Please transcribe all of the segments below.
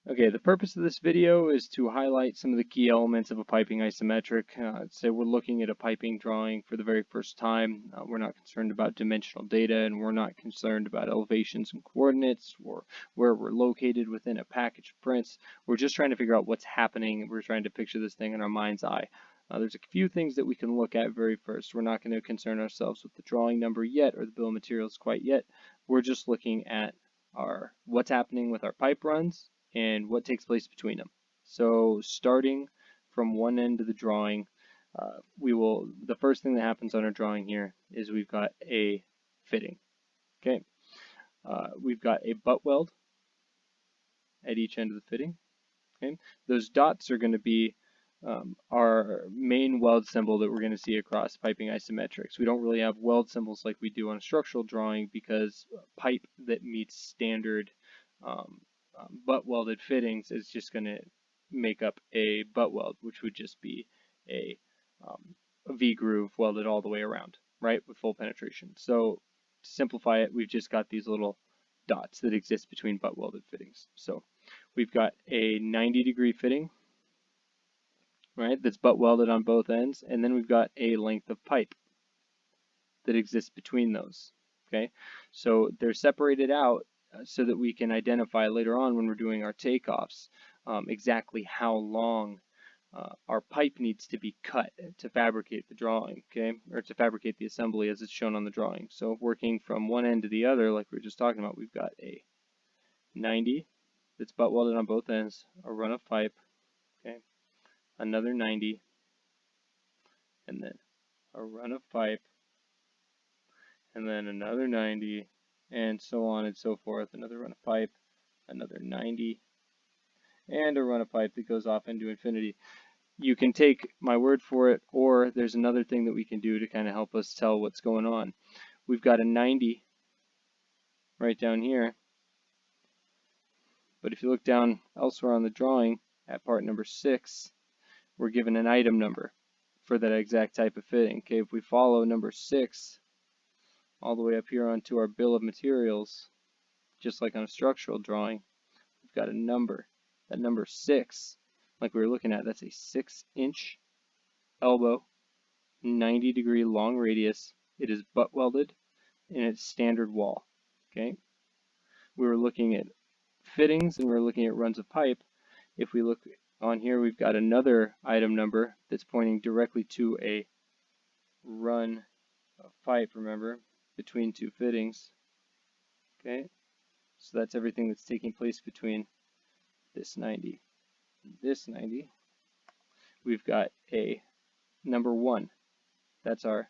Okay, the purpose of this video is to highlight some of the key elements of a piping isometric. So we're looking at a piping drawing for the very first time. We're not concerned about dimensional data, and we're not concerned about elevations and coordinates or where we're located within a package of prints. We're just trying to figure out what's happening. We're trying to picture this thing in our mind's eye. There's a few things that we can look at very first. We're not going to concern ourselves with the drawing number yet or the bill of materials quite yet. We're just looking at what's happening with our pipe runs and what takes place between them. So starting from one end of the drawing, the first thing that happens on our drawing here is we've got a fitting. Okay, we've got a butt weld at each end of the fitting. Okay, those dots are going to be our main weld symbol that we're going to see across piping isometrics. We don't really have weld symbols like we do on a structural drawing because pipe that meets standard butt welded fittings is just going to make up a butt weld, which would just be a V-groove welded all the way around, right, with full penetration. So to simplify it, we've just got these little dots that exist between butt welded fittings. So we've got a 90-degree fitting, right, that's butt welded on both ends, and then we've got a length of pipe that exists between those. Okay, so they're separated out so that we can identify later on when we're doing our takeoffs exactly how long our pipe needs to be cut to fabricate the drawing, okay, or to fabricate the assembly as it's shown on the drawing. So working from one end to the other, like we were just talking about, we've got a 90 that's butt welded on both ends, a run of pipe, okay, another 90, and then a run of pipe, and then another 90, and so on and so forth. Another run of pipe, another 90, and a run of pipe that goes off into infinity. You can take my word for it, or there's another thing that we can do to kind of help us tell what's going on. We've got a 90 right down here, but if you look down elsewhere on the drawing at part number 6, we're given an item number for that exact type of fitting. Okay, if we follow number 6 all the way up here onto our bill of materials, just like on a structural drawing, we've got a number. That number 6, like we were looking at, that's a 6-inch elbow, 90-degree long radius. It is butt welded and it's standard wall. Okay, we were looking at fittings and we were looking at runs of pipe. If we look on here, we've got another item number that's pointing directly to a run of pipe, remember, between two fittings. Okay, so that's everything that's taking place between this 90 and this 90. We've got a number 1. That's our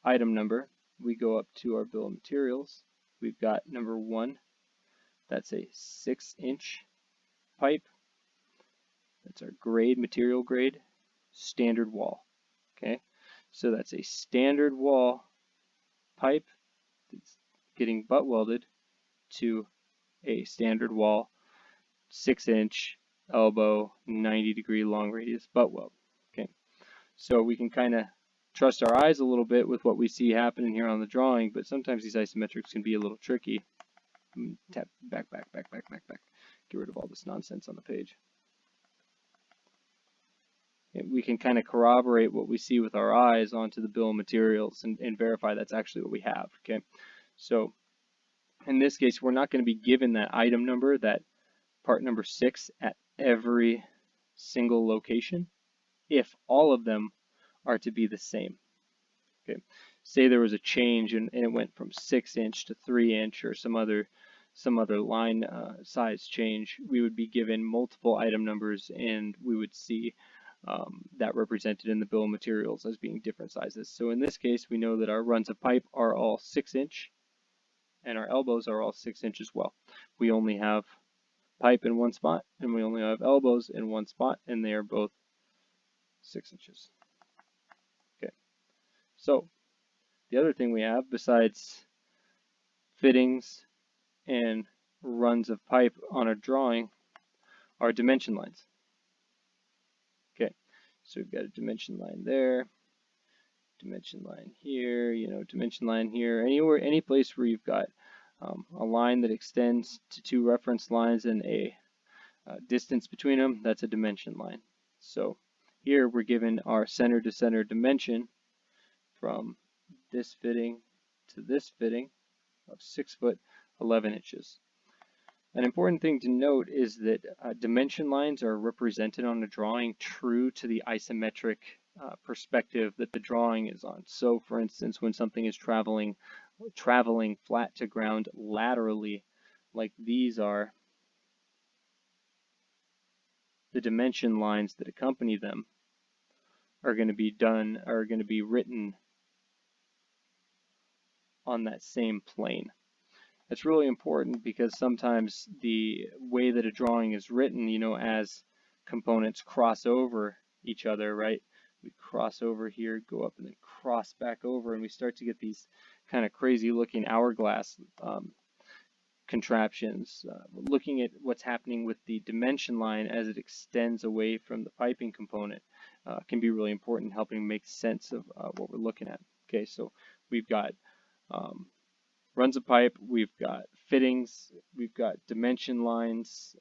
item number. We go up to our bill of materials. We've got number 1. That's a 6-inch pipe. That's our grade, material grade, standard wall. Okay, so that's a standard wall pipe that's getting butt welded to a standard wall, 6-inch elbow, 90-degree long radius butt weld. Okay, so we can kind of trust our eyes a little bit with what we see happening here on the drawing, but sometimes these isometrics can be a little tricky. Tap back. Get rid of all this nonsense on the page. We can kind of corroborate what we see with our eyes onto the bill of materials and verify that's actually what we have. Okay, so in this case, we're not going to be given that item number, that part number 6, at every single location if all of them are to be the same. Okay, say there was a change and it went from 6-inch to 3-inch or some other line size change, we would be given multiple item numbers and we would see that represented in the bill of materials as being different sizes. So in this case, we know that our runs of pipe are all 6-inch and our elbows are all 6-inch as well. We only have pipe in one spot and we only have elbows in one spot, and they are both 6 inches. Okay, so the other thing we have besides fittings and runs of pipe on a drawing are dimension lines. Okay, so we've got a dimension line there, dimension line here, dimension line here, any place where you've got a line that extends to 2 reference lines and a distance between them, that's a dimension line. So here we're given our center to center dimension from this fitting to this fitting of 6 foot 11 inches. An important thing to note is that dimension lines are represented on a drawing true to the isometric perspective that the drawing is on. So for instance, when something is traveling flat to ground laterally, like these are, the dimension lines that accompany them are going to be written on that same plane. It's really important because sometimes the way that a drawing is written, you know, as components cross over each other, right? We cross over here, go up, and then cross back over, and we start to get these kind of crazy looking hourglass contraptions. Looking at what's happening with the dimension line as it extends away from the piping component can be really important, helping make sense of what we're looking at. Okay, so we've got runs of pipe, we've got fittings, we've got dimension lines,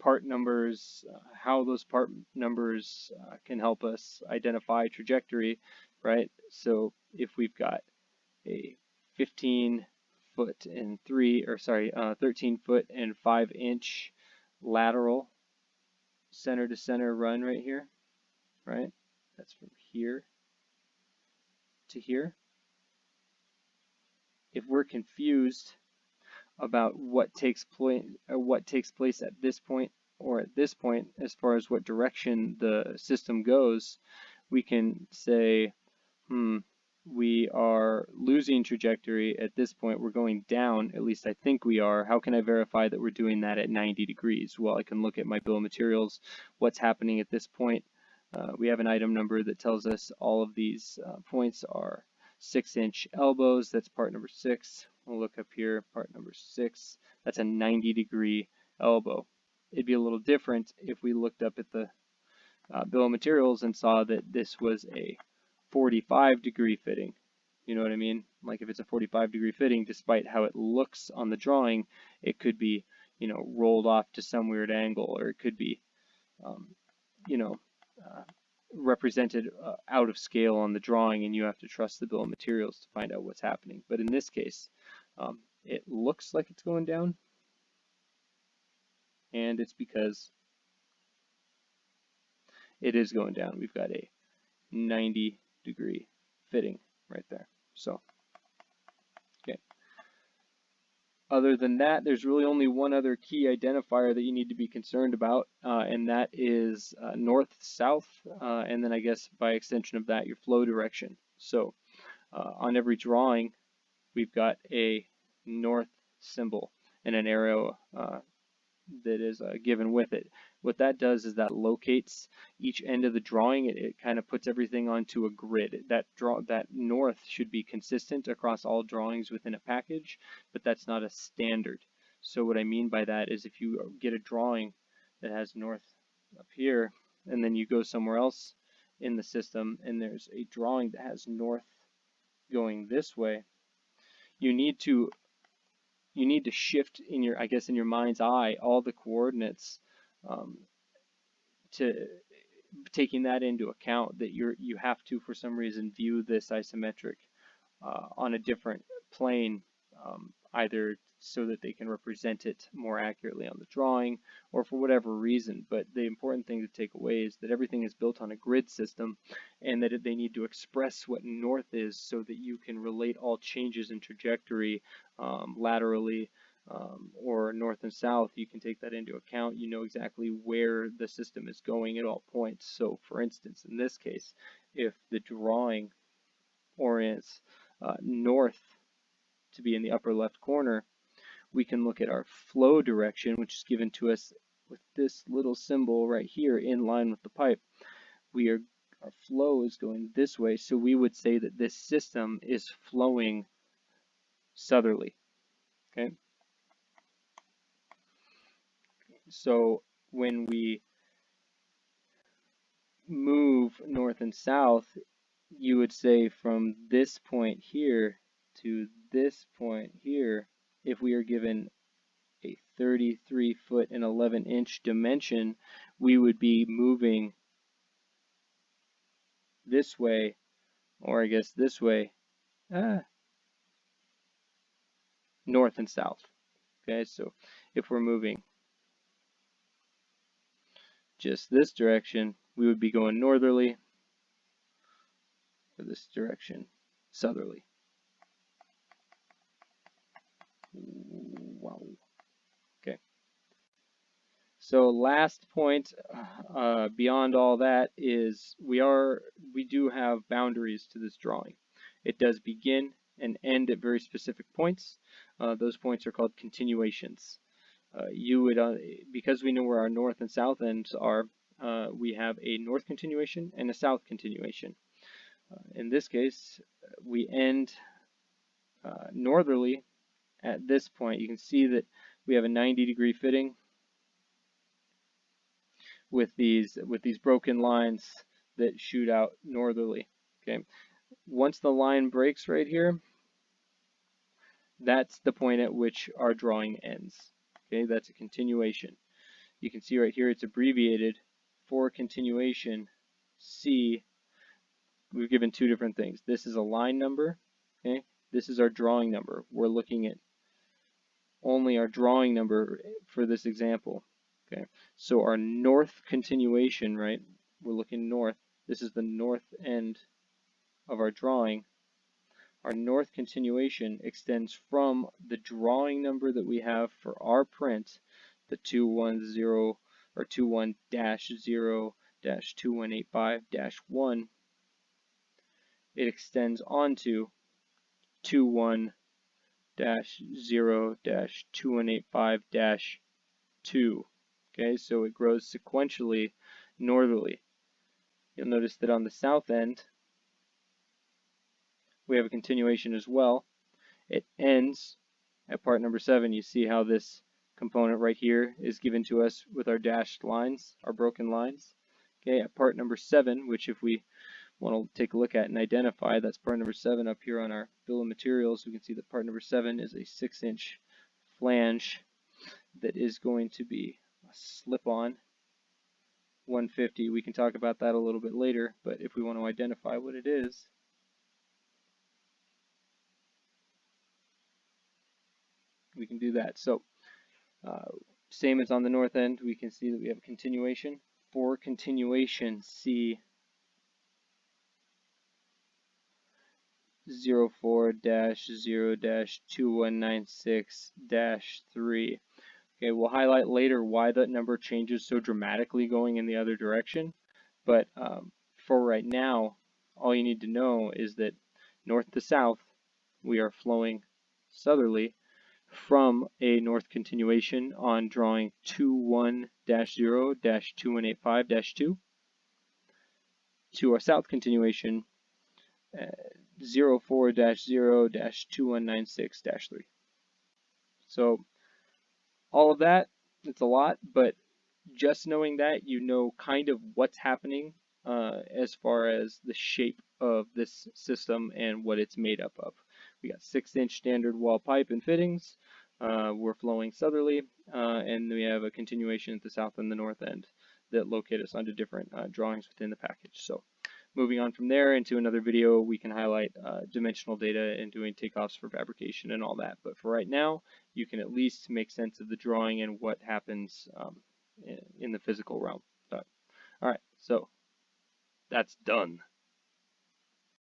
part numbers, how those part numbers can help us identify trajectory, right? So if we've got a 13 foot and 5 inch lateral center to center run right here, right? That's from here to here. If we're confused about what takes place at this point or at this point as far as what direction the system goes, we can say, we are losing trajectory at this point. We're going down, at least I think we are. How can I verify that we're doing that at 90 degrees? Well, I can look at my bill of materials, what's happening at this point. We have an item number that tells us all of these points are 6-inch elbows. That's part number 6. We'll look up here, part number 6. That's a 90-degree elbow. It'd be a little different if we looked up at the bill of materials and saw that this was a 45-degree fitting. You know what I mean? Like if it's a 45-degree fitting, despite how it looks on the drawing, it could be, you know, rolled off to some weird angle, or it could be, you know, represented out of scale on the drawing, and you have to trust the bill of materials to find out what's happening. But in this case, it looks like it's going down, and it's because it is going down. We've got a 90-degree fitting right there. So, okay. Other than that, there's really only one other key identifier that you need to be concerned about, and that is north-south, and then I guess by extension of that, your flow direction. So on every drawing, we've got a north symbol and an arrow that is given with it. What that does is that locates each end of the drawing. It kind of puts everything onto a grid. That north should be consistent across all drawings within a package, but that's not a standard. So what I mean by that is if you get a drawing that has north up here, and then you go somewhere else in the system, and there's a drawing that has north going this way, you need to shift in your, I guess, in your mind's eye, all the coordinates to taking that into account, that you have to, for some reason, view this isometric on a different plane, either so that they can represent it more accurately on the drawing, or for whatever reason. But the important thing to take away is that everything is built on a grid system, and that they need to express what north is so that you can relate all changes in trajectory laterally or north and south. You can take that into account. You know exactly where the system is going at all points. So for instance, in this case, if the drawing orients north to be in the upper left corner, we can look at our flow direction, which is given to us with this little symbol right here in line with the pipe. Our flow is going this way, so we would say that this system is flowing southerly. Okay. So when we move north and south, you would say from this point here to this point here, if we are given a 33 foot and 11 inch dimension, we would be moving this way, or I guess this way, north and south. Okay, so if we're moving just this direction, we would be going northerly, or this direction, southerly. Wow. Okay. So last point, beyond all that, is we do have boundaries to this drawing. It does begin and end at very specific points. Those points are called continuations. You would, because we know where our north and south ends are, we have a north continuation and a south continuation. In this case, we end northerly at this point. You can see that we have a 90-degree fitting with these broken lines that shoot out northerly. Okay, once the line breaks right here, that's the point at which our drawing ends. Okay, that's a continuation. You can see right here it's abbreviated for continuation C. We've given two different things. This is a line number. Okay, this is our drawing number. We're looking at only our drawing number for this example. Okay, so our north continuation, right? We're looking north. This is the north end of our drawing. Our north continuation extends from the drawing number that we have for our print, the 210 or 21-0-2185-1. It extends onto 21-0-2185-2. Okay, so it grows sequentially northerly. You'll notice that on the south end, we have a continuation as well. It ends at part number 7. You see how this component right here is given to us with our dashed lines, our broken lines. Okay, at part number 7, which if we want to take a look at and identify, that's part number 7 up here on our bill of materials. We can see that part number 7 is a 6-inch flange that is going to be a slip-on 150. We can talk about that a little bit later, but if we want to identify what it is, we can do that. So same as on the north end, we can see that we have a continuation. For continuation C 04-0-2196-3. Okay, we'll highlight later why that number changes so dramatically going in the other direction, but for right now, all you need to know is that north to south, we are flowing southerly from a north continuation on drawing 21-0-2185-2 to our south continuation 04-0-2196-3. So all of that, it's a lot, but just knowing that, you know kind of what's happening as far as the shape of this system and what it's made up of. We got 6-inch standard wall pipe and fittings. We're flowing southerly, and we have a continuation at the south and the north end that locate us onto different drawings within the package. So moving on from there into another video, we can highlight dimensional data and doing takeoffs for fabrication and all that. But for right now, you can at least make sense of the drawing and what happens in the physical realm. All right, so that's done.